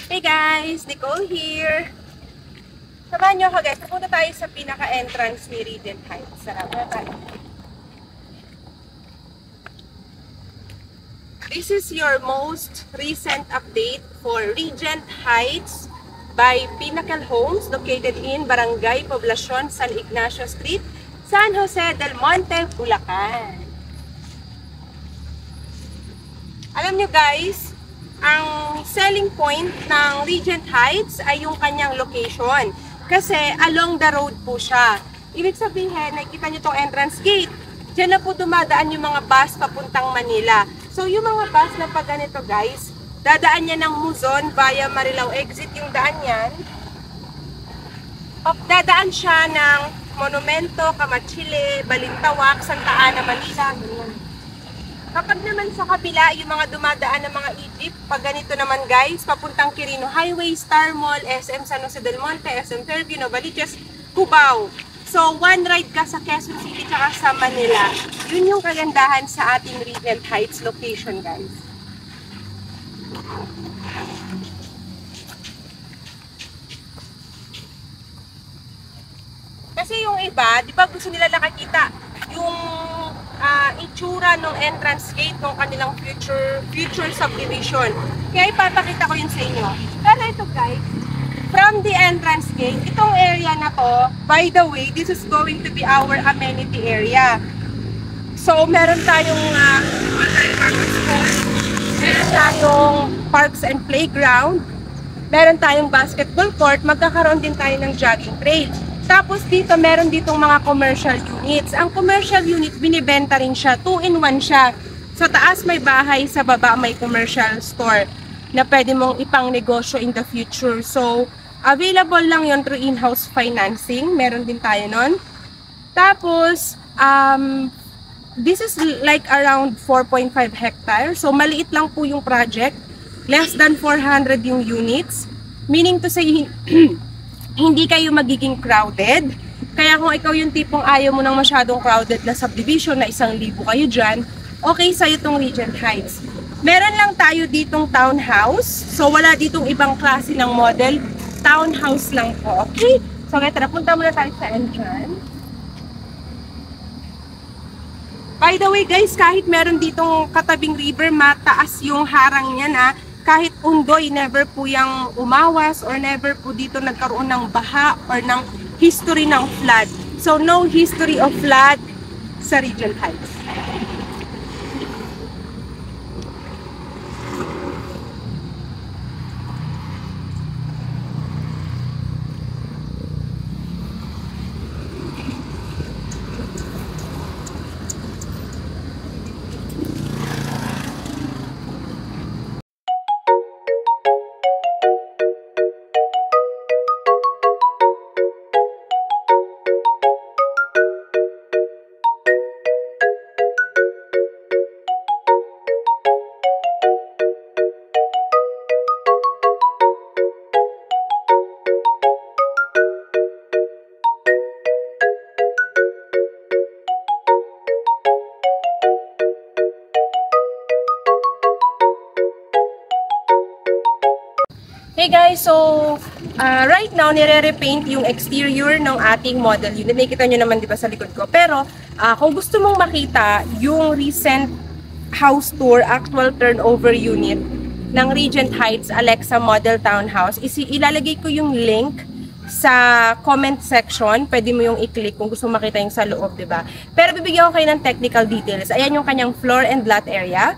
Hey guys! Nicole here! Samahan nyo ako guys. Pupunta tayo sa pinaka-entrance ni Regent Heights. Sarap na tayo. This is your most recent update for Regent Heights by Pinnacle Homes located in Barangay Poblacion, San Ignacio Street, San Jose del Monte, Bulacan. Alam nyo guys, ang selling point ng Regent Heights ay yung kanyang location. Kasi along the road po siya. Ibig sabihin, nakikita nyo itong entrance gate. Diyan na po dumadaan yung mga bus papuntang Manila. So yung mga bus na pag ganito guys, dadaan niya ng Luzon via Marilao exit yung daan yan. Dadaan siya ng Monumento, Kamachile, Balintawak, Santa Ana, Manila. Kapag naman sa kabila, yung mga dumadaan ng mga Egypt, pag ganito naman guys, papuntang Quirino Highway, Star Mall, SM San Jose del Monte, SM Fairview, Novaliches, Cubao. So, one ride ka sa Quezon City tsaka sa Manila. Yun yung kagandahan sa ating Regent Heights location guys. Kasi yung iba, di ba gusto nila nakakita yung itsura ng entrance gate ng kanilang future subdivision. Kaya ipapakita ko yun sa inyo. Pero ito guys, from the entrance gate, itong area na to, by the way, this is going to be our amenity area. So, meron tayong parks and playground, meron tayong basketball court, magkakaroon din tayo ng jogging trail. Tapos dito, meron ditong mga commercial units. Ang commercial unit, binibenta rin siya. 2-in-1 siya. Sa taas may bahay, sa baba may commercial store na pwede mong ipang negosyo in the future. So, available lang yon through in-house financing. Meron din tayo nun. Tapos, this is like around 4.5 hectares. So, maliit lang po yung project. Less than 400 yung units. Meaning to say, hindi kayo magiging crowded. Kaya kung ikaw yung tipong ayaw mo ng masyadong crowded na subdivision na 1,000 kayo dyan, okay sa'yo itong Regent Heights. Meron lang tayo ditong townhouse. So wala ditong ibang klase ng model. Townhouse lang po. Okay? So tara, punta muna tayo sa entrance. By the way guys, kahit meron ditong katabing river, mataas yung harang niya na. Kahit undoy, never po yung umawas or never po dito nagkaroon ng baha or ng history ng flood. So, no history of flood sa Regent Heights. Hey guys, so right now nire-repaint yung exterior ng ating model unit. Nakikita nyo naman diba sa likod ko. Pero kung gusto mong makita yung recent house tour, actual turnover unit ng Regent Heights Alexa Model Townhouse, ilalagay ko yung link sa comment section. Pwede mo yung i-click kung gusto makita yung sa loob, diba? Pero bibigyan ko kayo ng technical details. Ayan yung kanyang floor and lot area.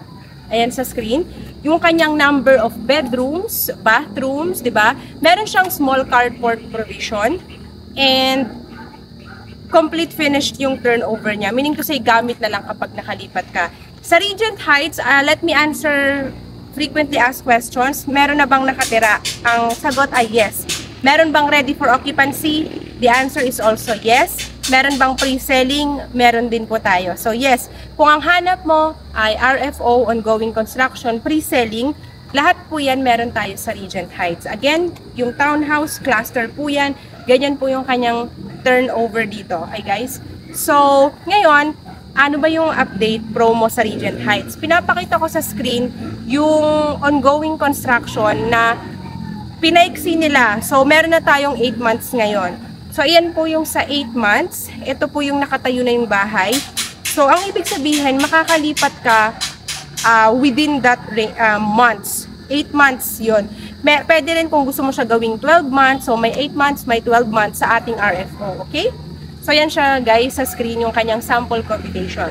Ayan sa screen. Yung kanyang number of bedrooms, bathrooms, di ba? Meron siyang small carport provision and complete finished yung turnover niya. Meaning to say, gamit na lang kapag nakalipat ka. Sa Regent Heights, let me answer frequently asked questions. Meron na bang nakatira? Ang sagot ay yes. Meron bang ready for occupancy? The answer is also yes. Meron bang pre-selling? Meron din po tayo. So yes, kung ang hanap mo ay RFO, ongoing construction, pre-selling, lahat po yan meron tayo sa Regent Heights. Again, yung townhouse, cluster po yan. Ganyan po yung kanyang turnover dito. Okay guys? So, ngayon, ano ba yung update promo sa Regent Heights? Pinapakita ko sa screen yung ongoing construction na pinaiksi nila. So, meron na tayong 8 months ngayon. So, ayan po yung sa 8 months. Ito po yung nakatayo na yung bahay. So, ang ibig sabihin, makakalipat ka within that months. 8 months yun. Pwede rin kung gusto mo siya gawing 12 months. So, may 8 months, may 12 months sa ating RFO. Okay? So, yan siya guys sa screen yung kanyang sample computation.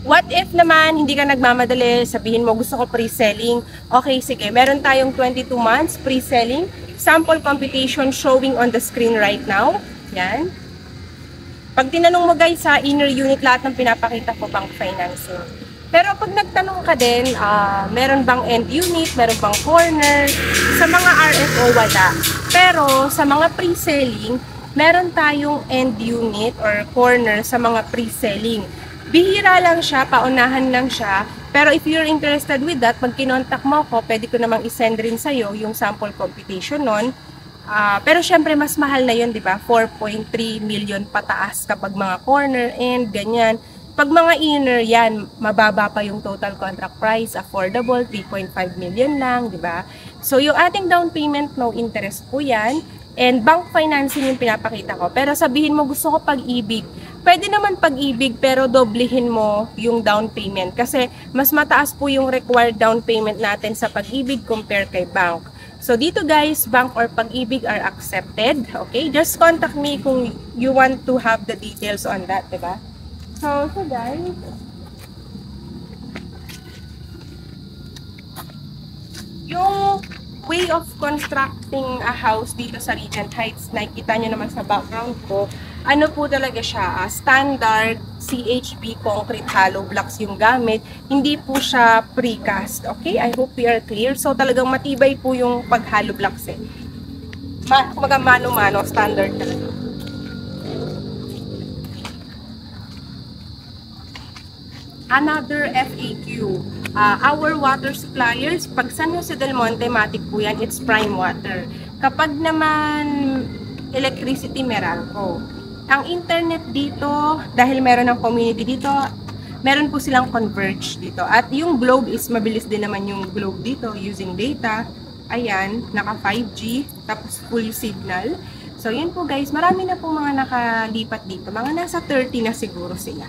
What if naman, hindi ka nagmamadali, sabihin mo gusto ko pre-selling. Okay, sige. Meron tayong 22 months pre-selling. Sample computation showing on the screen right now. Yan. Pag tinanong mo guys sa inner unit, lahat ng pinapakita ko bank financing. Pero pag nagtanong ka din, meron bang end unit, meron bang corner, sa mga RFO wala. Pero sa mga pre-selling, meron tayong end unit or corner sa mga pre-selling. Bihira lang siya, paunahan lang siya. Pero if you're interested with that, pag kinontak mo ako, pwede ko namang isend rin sa'yo yung sample computation nun. Pero syempre, mas mahal na yun, di ba? 4.3 million pataas kapag mga corner and ganyan. Pag mga inner, yan, mababa pa yung total contract price, affordable, 3.5 million lang, di ba? So, yung ating down payment, no interest po yan. And bank financing yung pinapakita ko. Pero sabihin mo, gusto ko pag-ibig. Pwede naman pag-ibig, pero doblehin mo yung down payment. Kasi mas mataas po yung required down payment natin sa pag-ibig compare kay bank. So, dito guys, bank or pag-ibig are accepted. Okay? Just contact me kung you want to have the details on that, diba? So guys, yung way of constructing a house dito sa Regent Heights, nakikita nyo naman sa background ko, ano po talaga siya, standard CHB concrete hollow blocks yung gamit, hindi po siya precast. Okay, I hope we are clear. So talagang matibay po yung pag hollow blocks eh. Kumaga mano-mano, standard talaga. Another FAQ, our water suppliers, pag San Jose del Monte, matik po yan, it's prime water. Kapag naman electricity, Meralco. Ang internet dito, dahil meron ng community dito, meron po silang Converge dito. At yung Globe is mabilis din naman yung Globe dito using data. Ayan, naka 5G, tapos full signal. So yun po guys, marami na po mga nakalipat dito. Mga nasa 30 na siguro sila.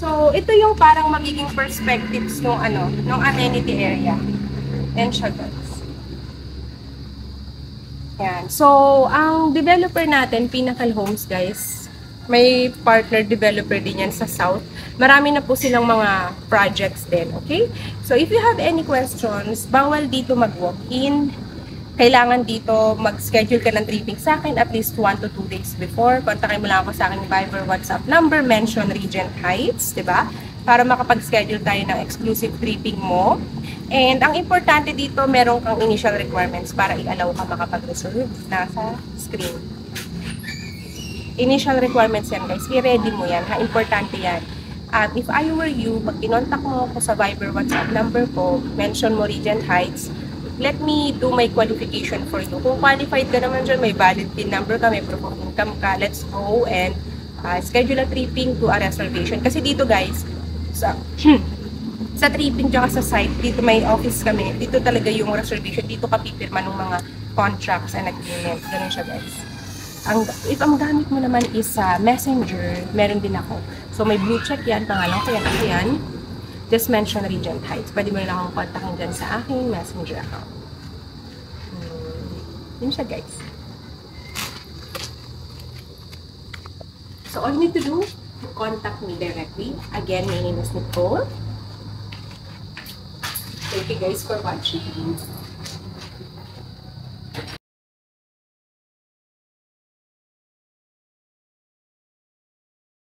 So, ito yung parang magiging perspectives ng amenity area. And siya guys. Yan. So, ang developer natin, Pinnacle Homes guys, may partner developer din yan sa South. Marami na po silang mga projects din, okay? So, if you have any questions, bawal dito mag-walk-in. Kailangan dito mag-schedule ka ng tripping sa akin at least 1 to 2 days before. Kontakin mo lang ako sa aking Viber WhatsApp number, mention Regent Heights, diba? Para makapag-schedule tayo ng exclusive tripping mo. And ang importante dito, meron kang initial requirements para i-allow ka makapag-reserve. Nasa screen. Initial requirements yan guys, i-ready mo yan, ha? Importante yan. At if I were you, pag kinontak mo ako sa Viber WhatsApp number ko, mention mo Regent Heights, let me do my qualification for you. Kung qualified ka naman dyan, may valid PIN number ka, may proof of income ka, let's go and schedule a tripping to a reservation. Kasi dito guys, sa tripping tsaka sa site, dito may office kami, dito talaga yung reservation, dito ka pipirma ng mga contracts and agreements. Ganun siya guys. If ang gamit mo naman is Messenger, meron din ako. So may blue check yan, pangalan ko yan, ako yan. Just mention Regent Heights. Pwede mo na akong kontakin dyan sa aking Messenger account. Yun siya guys. So all you need to do, contact me directly. Again, my name is Nicole. Thank you guys for watching.